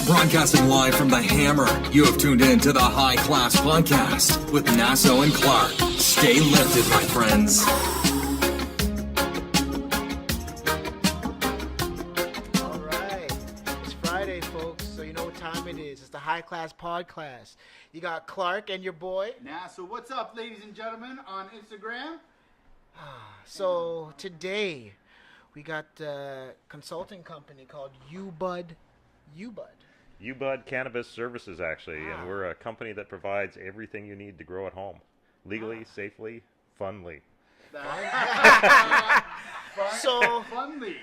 Broadcasting live from the Hammer, you have tuned in to the High Class Podcast with Nasso and Clark. Stay lifted, my friends. All right. It's Friday, folks, so you know what time it is. It's the High Class Podcast. You got Clark and your boy. Nasso, what's up, ladies and gentlemen, on Instagram? So today, we got a consulting company called Ubudd. Ubudd Cannabis Services, actually, and we're a company that provides everything you need to grow at home, legally, safely, funly. So Funly.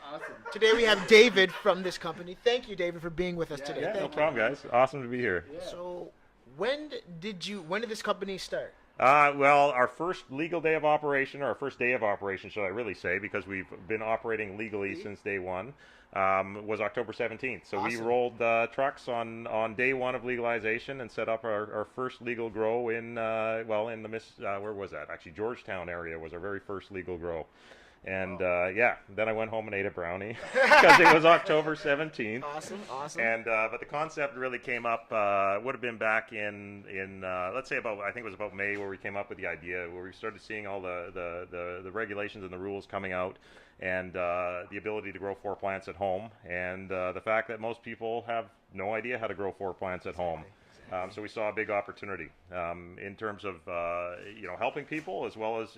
Awesome. today we have David from this company. Thank you, David, for being with us today. Yeah, Thank no you. problem, guys. Awesome to be here. Yeah. So when did this company start? Well, our first legal day of operation, or our first day of operation, should I really say, because we've been operating legally since day one, was October 17th. So we Awesome. rolled trucks on day one of legalization and set up our first legal grow in, where was that? Actually, Georgetown area was our very first legal grow. And then I went home and ate a brownie because it was October 17th. Awesome. And but the concept really came up would have been back in let's say I think it was about May where we came up with the idea, where we started seeing all the regulations and the rules coming out, and the ability to grow 4 plants at home, and the fact that most people have no idea how to grow 4 plants at home. So we saw a big opportunity in terms of helping people, as well as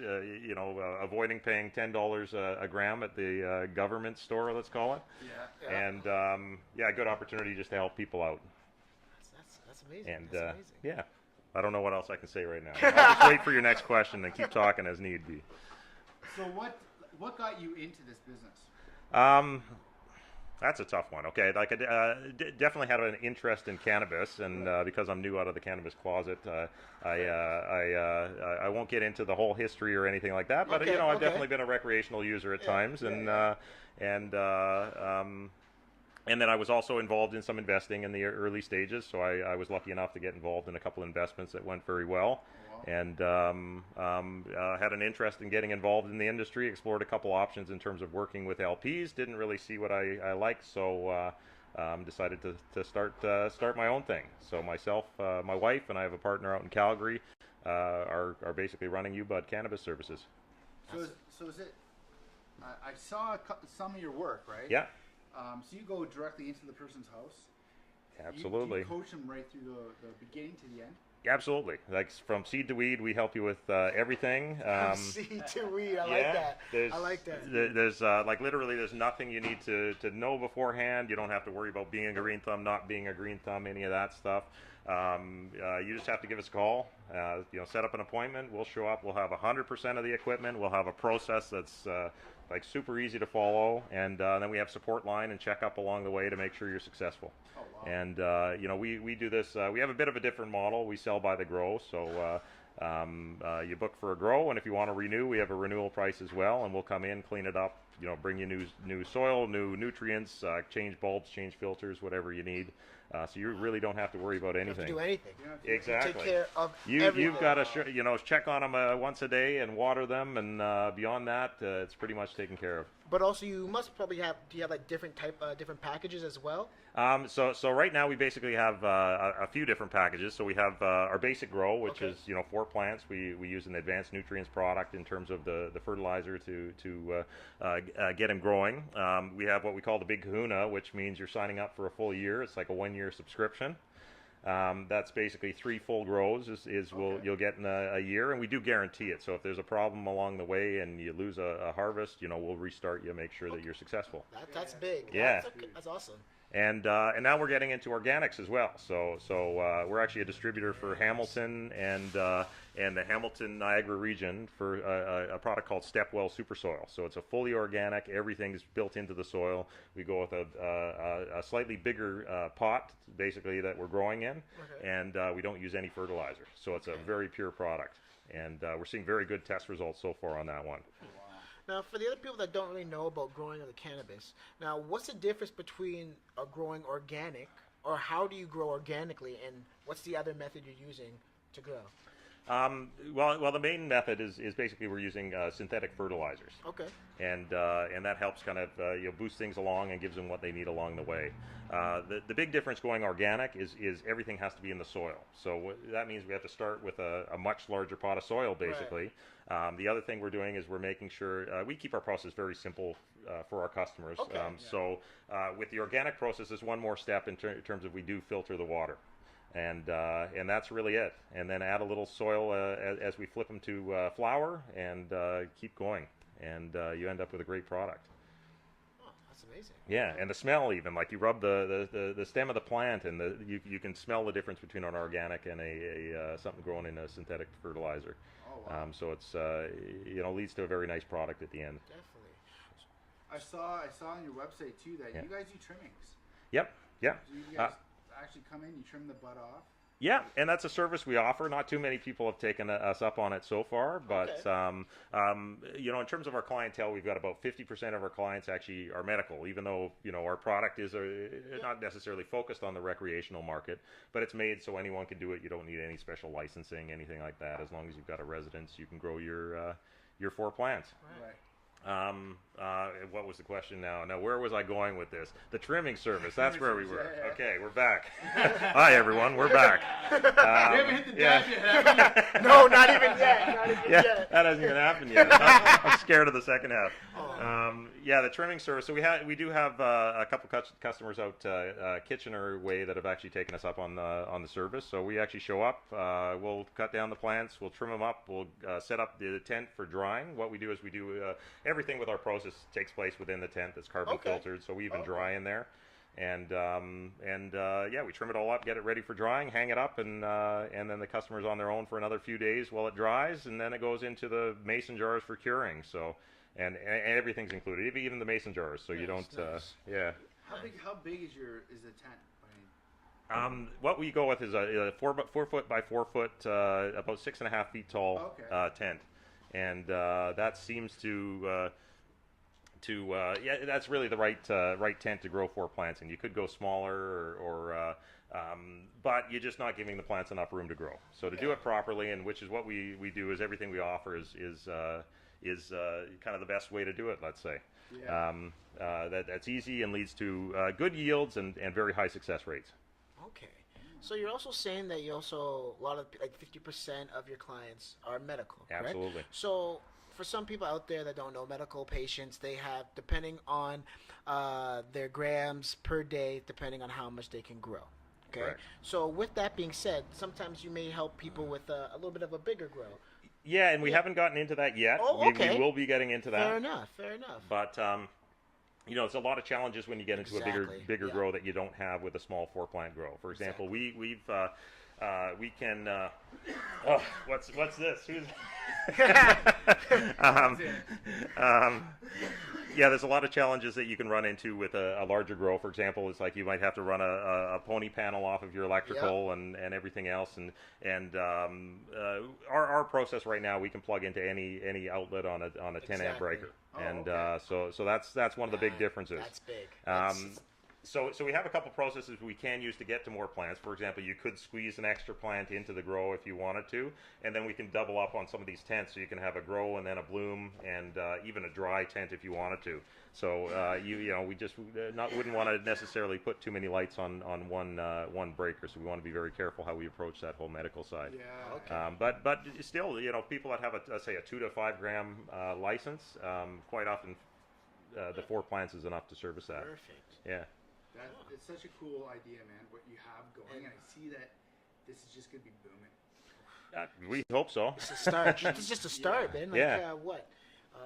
avoiding paying $10 a gram at the government store, let's call it. Yeah. And good opportunity just to help people out. That's amazing. And That's amazing. yeah, I don't know what else I can say right now. I'll just wait for your next question and keep talking as need be. So what got you into this business? That's a tough one. Okay, like I definitely had an interest in cannabis, and because I'm new out of the cannabis closet, I won't get into the whole history or anything like that. But I've definitely been a recreational user at times, and then I was also involved in some investing in the early stages. So I was lucky enough to get involved in a couple investments that went very well. And had an interest in getting involved in the industry, explored a couple options in terms of working with LPs, didn't really see what I liked, so decided to start my own thing. So myself, my wife, and I have a partner out in Calgary, are basically running Ubudd Cannabis Services. So is it? I saw some of your work, right? Yeah, So you go directly into the person's house. absolutely. You coach them right through the beginning to the end. Absolutely. Like from seed to weed, we help you with everything. Seed to weed. I like that. There's literally there's nothing you need to know beforehand. You don't have to worry about being a green thumb, not being a green thumb, any of that stuff. You just have to give us a call. Set up an appointment. We'll show up. We'll have 100% of the equipment. We'll have a process that's super easy to follow, and then we have support line and checkup along the way to make sure you're successful. Oh, wow. And we do this. We have a bit of a different model. We sell by the grow, so you book for a grow, and if you want to renew, we have a renewal price as well, and we'll come in, clean it up, bring you new soil, new nutrients, change bulbs, change filters, whatever you need. So you really don't have to worry about anything. You don't have to do anything. Exactly. Take care of You've everything. got to check on them once a day and water them, and beyond that, it's pretty much taken care of. But also, you must probably have. Do you have like different packages as well? So right now we basically have a few different packages. So we have our basic grow, which is 4 plants. We use an advanced nutrients product in terms of the fertilizer to get them growing. We have what we call the Big Kahuna, which means you're signing up for a full year. It's like a 1-year subscription. That's basically 3 full grows you'll get in a year, and we do guarantee it. So if there's a problem along the way and you lose a harvest, we'll restart you, make sure that you're successul. That's big. Yeah. That's awesome. And now we're getting into organics as well. So we're actually a distributor for Hamilton and the Hamilton Niagara region for a product called Stepwell Super Soil. So it's a fully organic. Everything's built into the soil. We go with a slightly bigger pot, basically, that we're growing in, and we don't use any fertilizer. So it's a very pure product, and we're seeing very good test results so far on that one. Now, for the other people that don't really know about growing the cannabis, now what's the difference between growing organic, or how do you grow organically, and what's the other method you're using to grow? Well, the main method is basically we're using synthetic fertilizers. Okay. And that helps kind of boost things along and gives them what they need along the way. The big difference going organic is everything has to be in the soil. So that means we have to start with a much larger pot of soil, basically. Right. The other thing we're doing is we're making sure we keep our process very simple for our customers. Okay. So with the organic process, there's one more step in terms of we do filter the water. And that's really it. And then add a little soil as we flip them to flower and keep going. And you end up with a great product. Oh, that's amazing. Yeah, and the smell even, like you rub the stem of the plant, and you can smell the difference between an organic and a something grown in a synthetic fertilizer. Oh, wow. So it's leads to a very nice product at the end. Definitely. I saw on your website too that you guys do trimmings. Yep. Yeah. Do you guys actually come in, you trim the bud off? Yeah, and that's a service we offer. Not too many people have taken us up on it so far, but in terms of our clientele, we've got about 50% of our clients actually are medical, even though our product is not necessarily focused on the recreational market, but it's made so anyone can do it. You don't need any special licensing, anything like that. As long as you've got a residence, you can grow your 4 plants. Right. What was the question now? Now, where was I going with this? The trimming service. That's where we were. Yeah. Okay, we're back. Hi, everyone. We're back. We haven't hit the dab yet, have we? No, not even yet. Not even yet. That hasn't even happened yet. I'm scared of the second half. The trimming service. So we do have a couple customers out Kitchener way that have actually taken us up on the service. So we actually show up. We'll cut down the plants. We'll trim them up. We'll set up the tent for drying. What we do is we do everything with our process takes place within the tent that's carbon filtered. So we even dry in there. And we trim it all up, get it ready for drying, hang it up, and then the customer's on their own for another few days while it dries, and then it goes into the mason jars for curing. So, and everything's included, even the mason jars. So you don't, How big is the tent? What we go with is a 4 foot by 4 foot, about 6.5 feet tall tent, and that seems to that's really the right tent to grow 4 plants in. You could go smaller, but you're just not giving the plants enough room to grow. So to do it properly, and which is what we do, is everything we offer is kind of the best way to do it. Let's say that's easy and leads to good yields and very high success rates. Okay. So you're also saying that a lot of 50% of your clients are medical, correct? Absolutely. So for some people out there that don't know, medical patients, they have, depending on their grams per day, depending on how much they can grow. Okay. Correct. So with that being said, sometimes you may help people with a little bit of a bigger grow. Yeah, and we haven't gotten into that yet. Oh, okay. We will be getting into that. Fair enough. But it's a lot of challenges when you get into a bigger grow that you don't have with a small 4 plant grow. For example, we can. What's this? Who's? There's a lot of challenges that you can run into with a larger grow. For example, it's like you might have to run a pony panel off of your electrical and everything else. And our process right now, we can plug into any outlet on a 10 amp breaker. So that's one of the big differences. That's big. So we have a couple processes we can use to get to more plants. For example, you could squeeze an extra plant into the grow if you wanted to, and then we can double up on some of these tents, so you can have a grow and then a bloom, and even a dry tent if you wanted to. So we just wouldn't want to necessarily put too many lights on one breaker. So we want to be very careful how we approach that whole medical side. Yeah. Okay. But still, people that have let's say a 2 to 5 gram license, quite often the 4 plants is enough to service that. Perfect. Yeah. It's such a cool idea, man, what you have going, and I see that this is just going to be booming. We hope so. It's a start. It's just a start, man.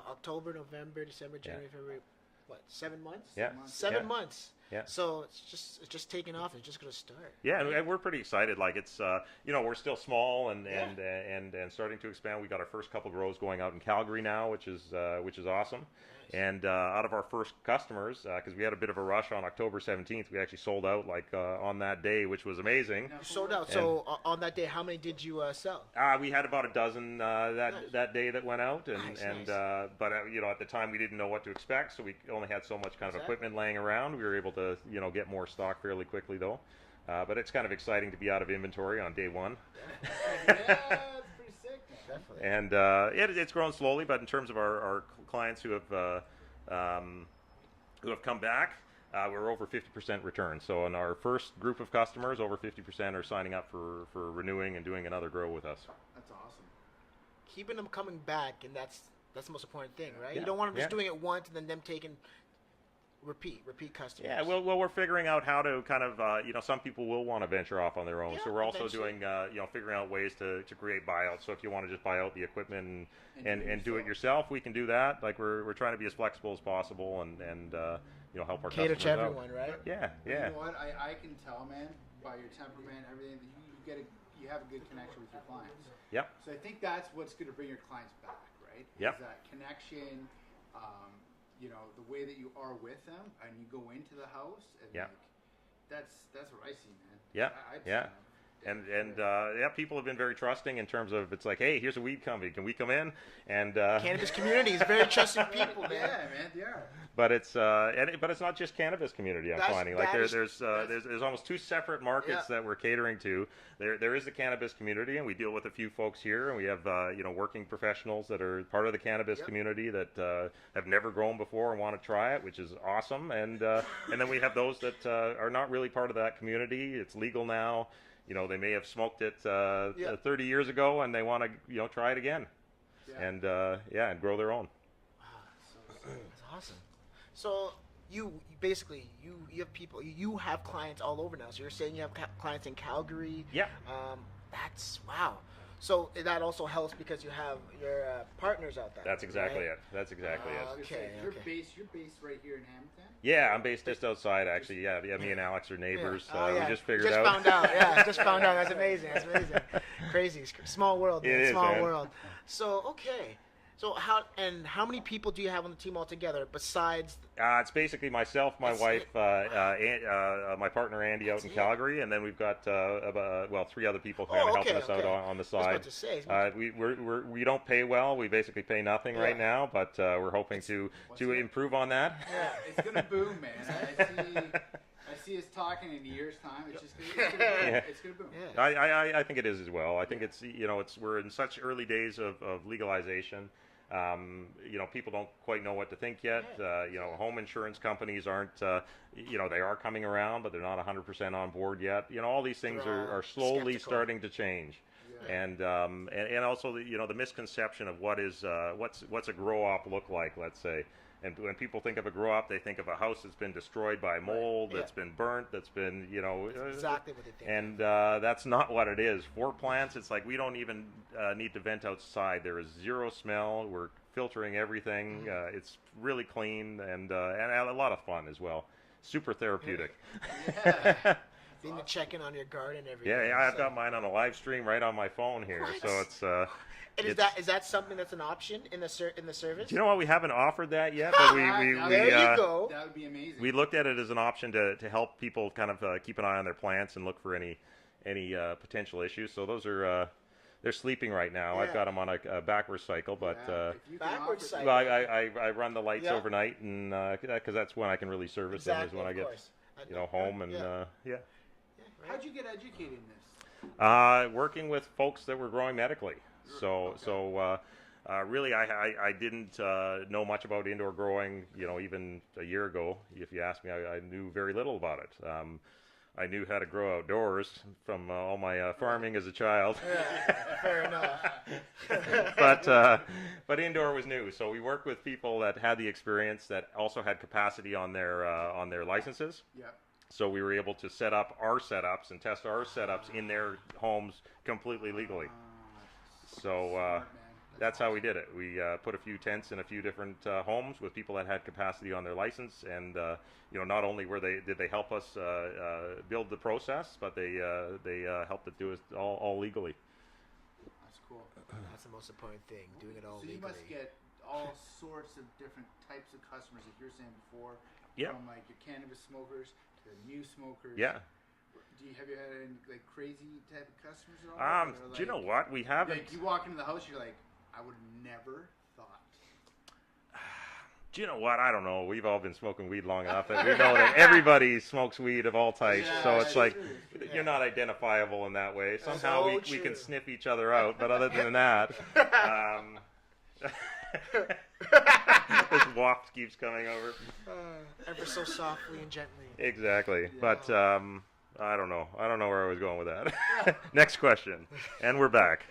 October, November, December, January, February. What, 7 months? Yeah. 7 months. Yeah. So it's just taking off. It's just going to start. Yeah, and we're pretty excited. Like it's, we're still small and starting to expand. We got our first couple grows going out in Calgary now, which is awesome. Nice. And out of our first customers, because we had a bit of a rush on October 17th, we actually sold out on that day, which was at that day, how many did you sell? We had about a dozen that day that went out, but at the time we didn't know what to expect, so we only had so much kind of equipment laying around. We were able to get more stock fairly quickly though. But it's kind of exciting to be out of inventory on day one. Yeah, it's pretty Definitely. And it's grown slowly, but in terms of our clients who have come back, we're over 50% return. So in our first group of customers, over 50% are signing up for renewing and doing another grow with us. That's awesome. Keeping them coming back, and that's the most important thing, right? Yeah. You don't want them just doing it once and then them taking repeat customers. Yeah, well, we're figuring out how to kind of, some people will want to venture off on their own. Yeah, So we're also eventually. doing, figuring out ways to create buyouts. So if you want to just buy out the equipment and do it yourself, we can do that. Like we're trying to be as flexible as possible and help our Cater customers to out. everyone, right? Yeah. You know what? I can tell, man, by your temperament, everything, that you have a good connection with your clients. Yep. So I think that's what's going to bring your clients back, right? Yep. Is that connection, the way that you are with them, and you go into the house, and Yeah. that's what I see, man. Yeah. I'd Yeah. sign up. People have been very trusting in terms of it's like, hey, here's a weed company, can we come in? And Cannabis community is very trusting people, man. Yeah, man, they are. but it's not just cannabis community. I'm That's- finding like that is- there's almost two separate markets Yeah. that we're catering to. There is the cannabis community, and we deal with a few folks here, and we have working professionals that are part of the cannabis Yep. community that have never grown before and want to try it, which is awesome. And then we have those that are not really part of that community. It's legal now. They may have smoked it 30 years ago, and they want to try it again, Yeah. and grow their own. That's awesome. So you basically have people, you have clients all over now. So you're saying you have clients in Calgary. Yeah. That's wow. So that also helps because you have your partners out there. That's exactly right? it. That's exactly it. I was gonna say, Okay, You're okay. based right here in Hamilton. Yeah, I'm based just outside, actually. Yeah, me and Alex are neighbors. Yeah. Oh, yeah. We just figured just out. found out. Yeah, just found out. That's amazing. That's amazing. Crazy. Small world, man. It is, Small man. world. So, okay. So how many people do you have on the team altogether besides? It's basically myself, my That's wife, my partner Andy out in it. Calgary, and then we've got three other people kind of helping us out on the I was side. about to say. We don't pay well. We basically pay nothing right Yeah. now, but we're hoping to improve on that. Yeah, it's gonna boom, man. I see us talking in a year's time. It's gonna boom. Yeah. It's gonna boom. Yeah. I think it is as well. I think it's we're in such early days of legalization. People don't quite know what to think yet. Home insurance companies aren't. They are coming around, but they're not 100% on board yet. All these things They're all are slowly skeptical. starting to change. Yeah. And also the misconception of what's a grow op look like, let's say. And when people think of a grow op, they think of a house that's been destroyed by mold, Yeah. that's been burnt, that's been Exactly what they think. and that's not what it is. For plants, it's like we don't even need to vent outside. There is zero smell. We're filtering everything. It's really clean and a lot of fun as well. Super therapeutic. Yeah. Then you check in on your garden every Yeah, day. I've So- got mine on a live stream right on my phone here. What? So it's. And is that something that's an option in the service? Do you know what? We haven't offered that yet, but There you go. That would be amazing. we looked at it as an option to help people kind of keep an eye on their plants and look for any potential issues. So those are they're sleeping right now. I've Yeah. got them on a backwards cycle, but If you can Backwards offer- cycle. well, I run the lights Yeah. overnight, and because that's when I can really service them is when I of get course. home and Yeah. How'd you get educated in this? working with folks that were growing medically. So really, I didn't know much about indoor growing. Even a year ago, if you asked me, I knew very little about it. I knew how to grow outdoors from all my farming as a child, Yeah, fair enough. but indoor was new. So we worked with people that had the experience, that also had capacity on their licenses. Yep. So we were able to set up our setups and test our setups in their homes completely legally. So Smart, man. that's how we did it. We put a few tents in a few different homes with people that had capacity on their license, and not only did they help us build the process, but they helped it do it all legally. That's cool. That's the most important thing, doing it all So you legally. must get all sorts of different types of customers, like you were saying before. Yeah. From like your cannabis smokers to new smokers. Yeah. Have you had any like crazy type of customers at all? Or, Do you know like- what? We haven't. Like you walk into the house, you're like, I would have never thought. Do you know what? I don't know. We've all been smoking weed long enough that we know that everybody smokes weed of all types. Yeah, so it's that's like true. you're not identifiable in that way. That's Somehow so we can true. sniff each other out. But other than that, this waft keeps coming over. Ever so softly and gently. Exactly. But I don't know. I don't know where I was going with that. Next question. And we're back.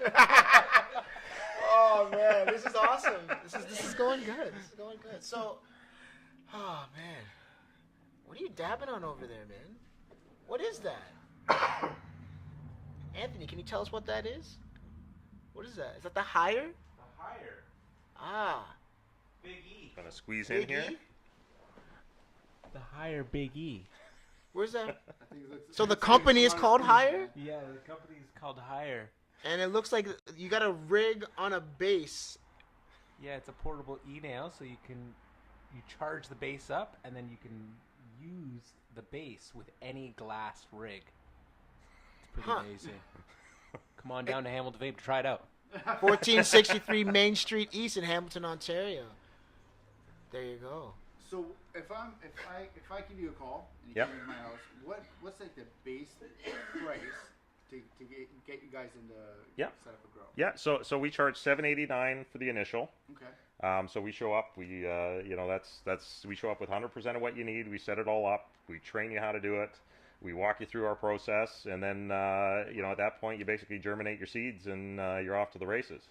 Oh man, this is awesome. This is going good. This is going good. So, oh man, what are you dabbing on over there, man? What is that? Anthony, can you tell us what that is? What is that? Is that the higher? The higher. Ah, Big E. Gonna squeeze Big in here. E? The higher Big E. Where's that? I think it looks- So the it's company like is some called other things, Higher? man. Yeah, the company is called Higher. And it looks like you got a rig on a base. Yeah, it's a portable e-nail, so you charge the base up, and then you can use the base with any glass rig. It's pretty Huh. amazing. Come on down to Hamilton Vape to try it out. 1463 Main Street East in Hamilton, Ontario. There you go. So if I give you a call and you Yep. come to my house, what's like the base price to get you guys into Yep. set up a grow? Yeah. So we charge $7.89 for the initial. Okay. So we show up. We we show up with 100% of what you need. We set it all up. We train you how to do it. We walk you through our process, and then at that point you basically germinate your seeds, and you're off to the races.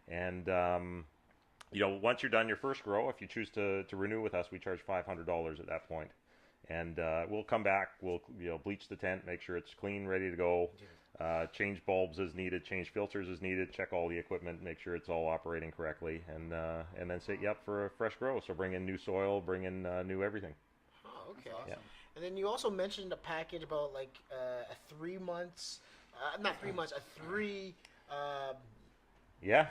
And once you're done your first grow, if you choose to renew with us, we charge $500 at that point. And we'll come back. We'll bleach the tent, make sure it's clean, ready to go. Change bulbs as needed, change filters as needed, check all the equipment, make sure it's all operating correctly, and then set you up for a fresh grow. So bring in new soil, bring in new everything. Oh, okay. That's awesome. Yeah. And then you also mentioned a package about like a 3 months, not 3 months, a three. Yeah.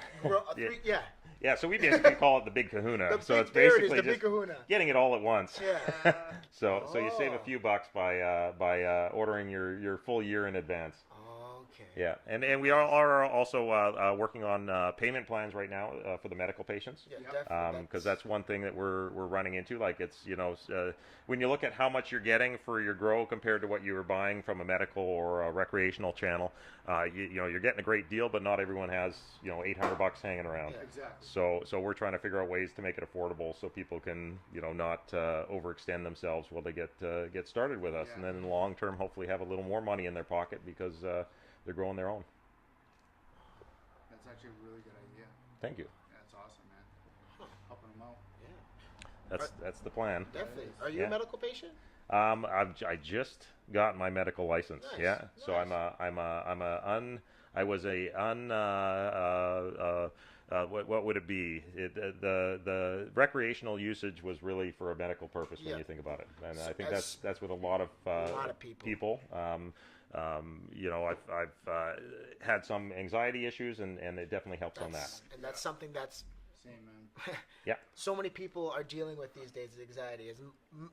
Yeah. Yeah, so we basically call it the Big Kahuna. There it is, the Big Kahuna. getting it all at once. Yeah. So you save a Oh. few bucks by ordering your full year in advance. Okay. Yeah, and we are also working on payment plans right now for the medical patients. Yeah, Yep. definitely. Because that's one thing that we're running into. Like it's when you look at how much you're getting for your grow compared to what you were buying from a medical or a recreational channel, you're getting a great deal, but not everyone has $800 hanging around. Yeah. Exactly. So we're trying to figure out ways to make it affordable so people can not overextend themselves while they get started with us, Yeah. and then in the long term hopefully have a little more money in their pocket because they're growing their own. That's actually a really good idea. Thank you. That's awesome, man. Helping them out. Yeah. That's the plan. Definitely. Are you Yeah. a medical patient? I just got my medical license. Nice, Yeah. So nice. what would it be? The recreational usage was really for a medical purpose when Yeah. you think about it, and So I think as- that's with a lot of people. I've had some anxiety issues, and it definitely helps on that. And that's something that's Same, man. Yeah. so many people are dealing with these days. Is anxiety is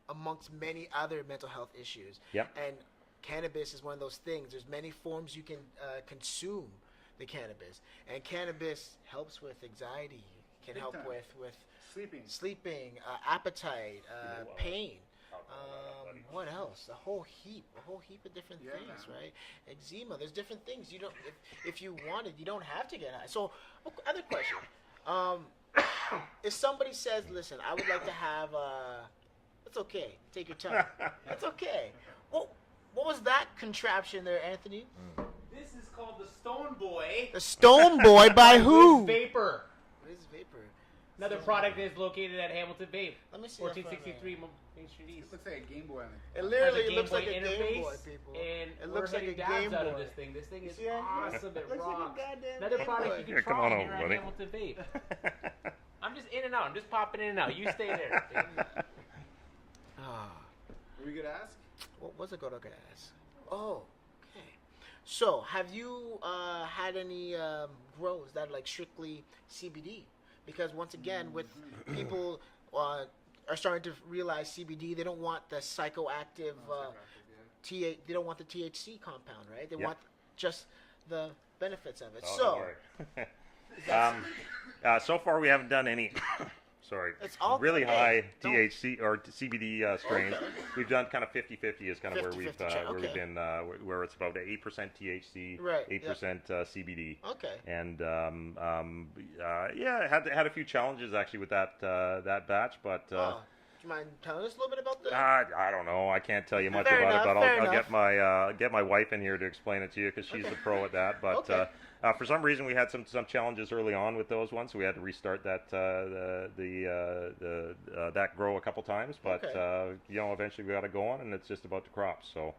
amongst many other mental health issues. Yep. And cannabis is one of those things. There's many forms you can consume the cannabis, and cannabis helps with anxiety. Can Big help time. with Sleeping. sleeping, appetite, pain. What else? A whole heap of different Yeah, things, man. right? Eczema. There's different things. You don't, if you wanted, you don't have to get high. So, other question. If somebody says, "Listen, I would like to have," that's okay. Take your time. That's okay. What was that contraption there, Anthony? This is called the Stone Boy. The Stone Boy by who? Vapor. What is vapor? Another product is located at Hamilton Vape. Let me see. that for a 1463 minute. Main Street It East. looks like a Game Boy on it. It Has literally a Game looks Boy like a Game Boy, interface, people. and It we're looks like a hitting dabs Game out of Boy. this thing. This thing is see that? awesome. It Looks like a rocks. goddamn Another Game product Boy. you can Here, come try on here over, at buddy. Hamilton Vape. I'm just in and out. I'm just popping in and out. You stay there. Are we good to ask? What was I going to ask? Oh, okay. So, have you had any grows that are like strictly CBD? Because once again, with people are starting to realize CBD, they don't want the psychoactive they don't want the THC compound, right? They Yep. want just the benefits of it. Oh, so, don't worry. So far we haven't done any. sorry. It's all really good. high Don't- THC or CBD strains. Okay. We've done kind of 50-50 is kind of where 50-50 we've check, where we've okay. been where it's about 8% THC, Right, 8% CBD. Okay. And yeah, had a few challenges actually with that batch, but Do you mind telling us a little bit about that? I don't know. I can't tell you much Fair about enough, it, but fair I'll get my wife in here to explain it to you because she's the pro at that. But Okay. for some reason, we had some challenges early on with those ones, so we had to restart that that grow a couple times. But Okay. eventually we got it going, and it's just about to crop. So.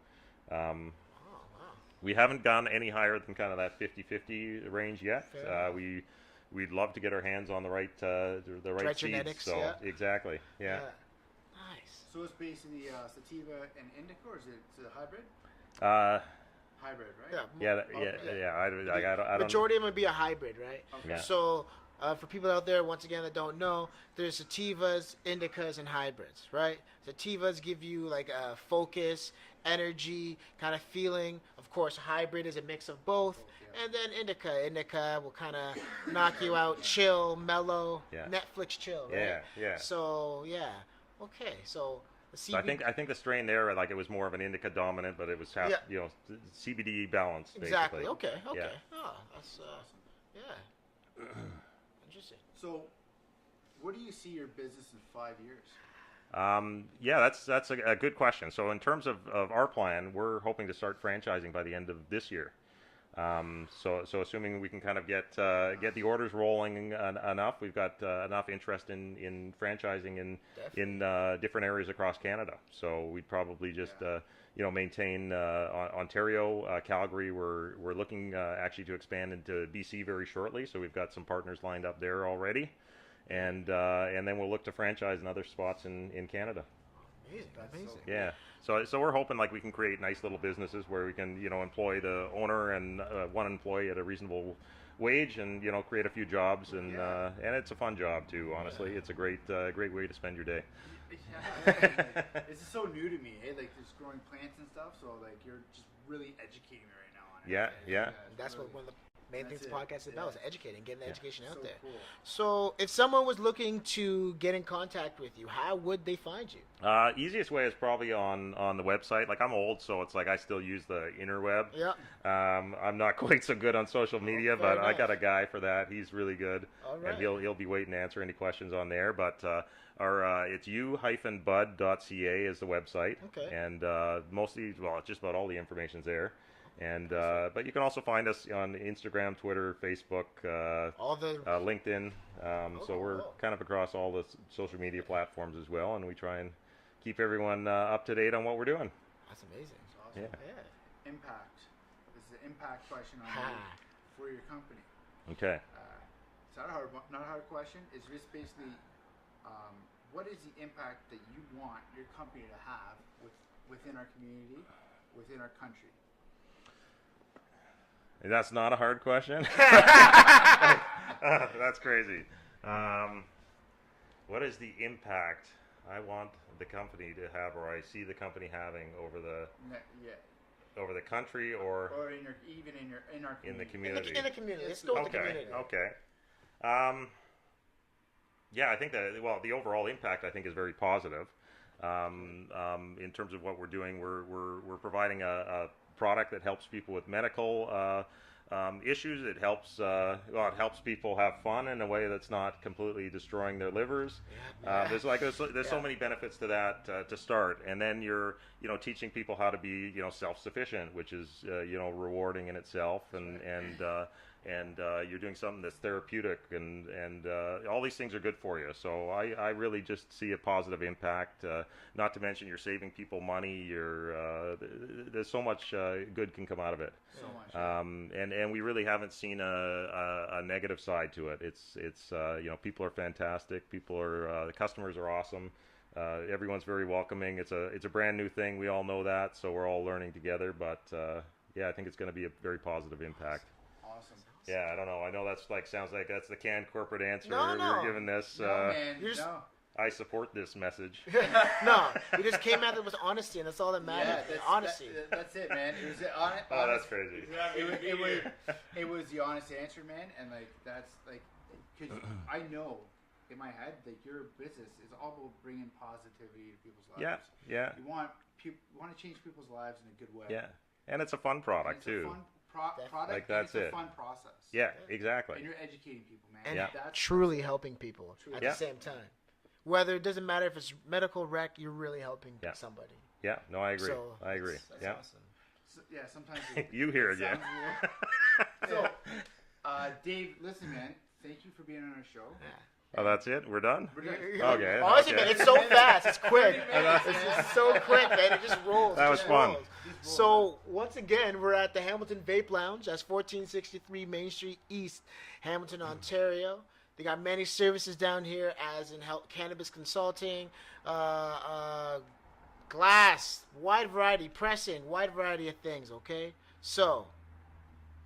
Oh, wow. We haven't gone any higher than kind of that 50-50 range yet. Fair enough. We'd love to get our hands on the right Right seeds. genetics, So yeah. exactly, yeah. Nice. So it's basically sativa and indica, or is it a hybrid? Hybrid, right? Yeah. I don't. Majority of them would be a hybrid, right? Okay. Yeah. So, for people out there, once again, that don't know, there's sativas, indicas, and hybrids, right? Sativas give you like a focus, energy, kind of feeling. Of course, hybrid is a mix of both. Yeah. And then indica will kind of knock you out, chill, mellow, Yeah. Netflix chill, right? Yeah, yeah. So, yeah. Okay, so the CBD. So I think the strain there, like it was more of an indica dominant, but it was half, Yeah. CBD balanced. Exactly. Basically. Okay. Yeah. Oh, that's yeah. Interesting. So, where do you see your business in 5 years? Yeah, that's a good question. So in terms of our plan, we're hoping to start franchising by the end of this year. So assuming we can kind of get the orders rolling enough, we've got enough interest in franchising in different areas across Canada. So we'd probably just maintain Ontario, Calgary. We're looking actually to expand into BC very shortly. So we've got some partners lined up there already, and then we'll look to franchise in other spots in Canada. Amazing. That's Amazing. so Yeah. So we're hoping like we can create nice little businesses where we can employ the owner and one employee at a reasonable wage and create a few jobs and it's a fun job too. Honestly, it's a great way to spend your day. Yeah, this is so new to me, like just growing plants and stuff. So like you're just really educating me right now on it. Yeah. And that's what one of the main things the That's it, podcast is about, is educating, getting the education out So there. cool. So if someone was looking to get in contact with you, how would they find you? Easiest way is probably on the website. Like I'm old, so it's like I still use the interweb. Yeah. I'm not quite so good on social media, fair but I enough. got a guy for that. He's really good, All right. and he'll be waiting to answer any questions on there. But our it's u-bud.ca is the website, Okay. and mostly, just about all the information's there. And but you can also find us on Instagram, Twitter, Facebook, All the LinkedIn. So we're cool. kind of across all the social media platforms as well, and we try and keep everyone up to date on what we're doing. that's amazing. It's awesome. Yeah. Yeah. Impact. This is an impact question on Ha. you for your company. Okay. It's not a hard question. It's just basically, what is the impact that you want your company to have within our community, within our country? That's not a hard question. That's crazy. What is the impact I want the company to have, or I see the company having over the country, or in our community. in the community? In the community. Let's go with the community. Okay. Yeah, I think the overall impact I think is very positive. In terms of what we're doing, we're providing a product that helps people with medical issues. It helps people have fun in a way that's not completely destroying their livers. There's so many benefits to that to start, and then you're teaching people how to be self-sufficient, which is rewarding in itself, and you're doing something that's therapeutic, and all these things are good for you. So I really just see a positive impact. Not to mention you're saving people money. There's so much good can come out of it. So much. And we really haven't seen a negative side to it. It's people are fantastic. The customers are awesome. Everyone's very welcoming. It's a brand new thing. We all know that, so we're all learning together. But I think it's going to be a very positive impact. Awesome. Yeah, I don't know. I know sounds like that's the canned corporate answer No. we're giving this. No, man. you're just- No. I support this message. No, we just came at it with honesty, and that's all that matters. Honesty. That's it, man. It was Oh, that's crazy. It was the honest answer, man, and like that's like, because I know in my head, like your business is all about bringing positivity to people's lives. Yeah, yeah, You want to change people's lives in a good way. yeah. And it's a fun product And it's too. a fun product. Like, and that's it's a it. fun process. Yeah, exactly. And you're educating people, man. And Yeah. That's truly helping people at Yeah. the same time. Whether it doesn't matter if it's medical rec, you're really helping Yeah. somebody. Yeah, no, I agree. So, I agree. That's Yeah. awesome. yeah. Sometimes You hear it, yeah. sounds weird. So, Dave, listen, man. Thank you for being on our show. Oh, that's it? We're done? We're done. Okay. Honestly, okay. man, it's so fast. It's quick. 30 minutes, It's man. just so quick, man. It just rolls. That It was just fun. rolls. So, once again, we're at the Hamilton Vape Lounge. That's 1463 Main Street East, Hamilton, Ontario. They got many services down here, as in cannabis consulting, glass, wide variety, pressing, wide variety of things, okay? So,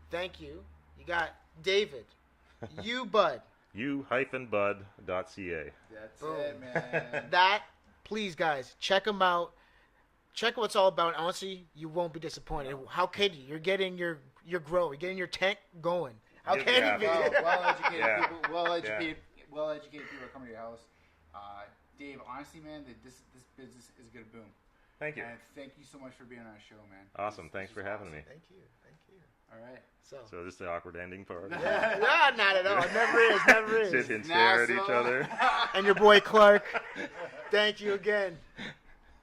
thank you. You got David, Ubudd. u-bud.ca. That's Boom. it, man. That, please, guys, check them out. Check what it's all about. Honestly, you won't be disappointed. How can you? You're getting your grow. You're getting your tent going. How Yeah, can yeah. you be? Well-educated Yeah. people. Well-educated people are coming to your house. Dave, honestly, man, this business is gonna boom. Thank you. And thank you so much for being on our show, man. Awesome. This Thanks is for having awesome. me. Thank you. All right. So, So this is the awkward ending part. yeah, not at all. It never is. Never is. Sit and stare at each NASA. other. And your boy Clark. Thank you again.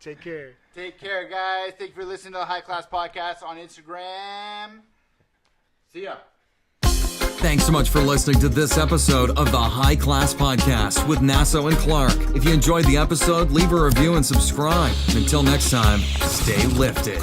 Take care. Take care, guys. Thank you for listening to the High Class Podcast on Instagram. See ya. Thanks so much for listening to this episode of the High Class Podcast with Nasso and Clark. If you enjoyed the episode, leave a review and subscribe. Until next time, stay lifted.